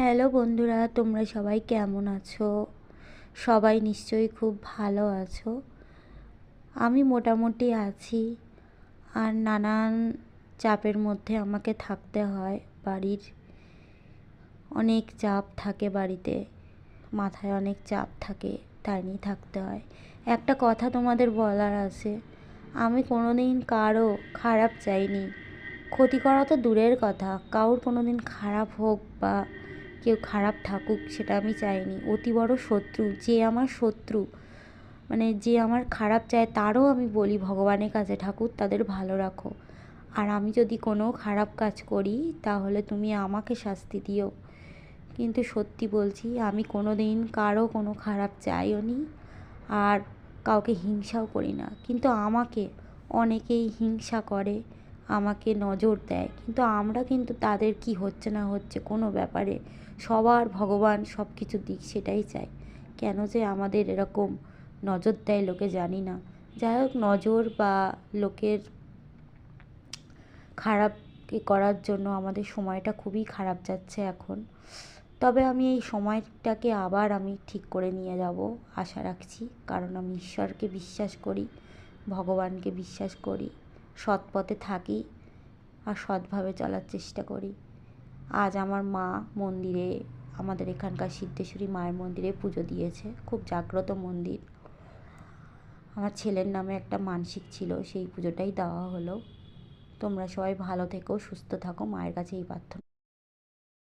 Hello বন্ধুরা, তোমরা সবাই কেমন আছো? সবাই নিশ্চয়ই খুব ভালো আছো। আমি মোটামুটি আছি। আর নানান চাপের মধ্যে আমাকে থাকতে হয়। বাড়ির অনেক চাপ থাকে, বাড়িতে মাথায় অনেক চাপ থাকে, তাই নিয়ে থাকতে হয়। একটা কথা তোমাদের বলার আছে, আমি কোনো দিন কারো খারাপ চাইনি। ক্ষতি করা তো দূরের কথা, কারোর কোনো দিন খারাপ হোক বা কেউ খারাপ থাকুক সেটা আমি চাইনি। অতি বড় শত্রু, যে আমার শত্রু, মানে যে আমার খারাপ চায়, তারও আমি বলি ভগবানের কাছে, ঠাকুর তাদের ভালো রাখো। আর আমি যদি কোনো খারাপ কাজ করি তাহলে তুমি আমাকে শাস্তি দিও। কিন্তু সত্যি বলছি, আমি কোনো দিন কারো কোনো খারাপ চাইও নি, আর কাউকে হিংসাও করি না। কিন্তু আমাকে অনেকেই হিংসা করে, আমাকে নজর দেয়, কিন্তু আমরা কিন্তু তাদের কি হচ্ছে না হচ্ছে কোনো ব্যাপারে সবার ভগবান সব কিছু দিক সেটাই চাই। কেন যে আমাদের এরকম নজর দেয় লোকে জানি না। যাই হোক, নজর বা লোকের খারাপ করার জন্য আমাদের সময়টা খুবই খারাপ যাচ্ছে এখন। তবে আমি এই সময়টাকে আবার আমি ঠিক করে নিয়ে যাব আশা রাখছি, কারণ আমি ঈশ্বরকে বিশ্বাস করি, ভগবানকে বিশ্বাস করি, সৎ পথে থাকি আর সৎভাবে চলার চেষ্টা করি। আজ আমার মা মন্দিরে, আমাদের এখানকার সিদ্ধেশ্বরী মায়ের মন্দিরে পুজো দিয়েছে, খুব জাগ্রত মন্দির। আমার ছেলের নামে একটা মানসিক ছিল, সেই পুজোটাই দেওয়া হলো। তোমরা সবাই ভালো থেকো, সুস্থ থাকো, মায়ের কাছে এই প্রার্থনা।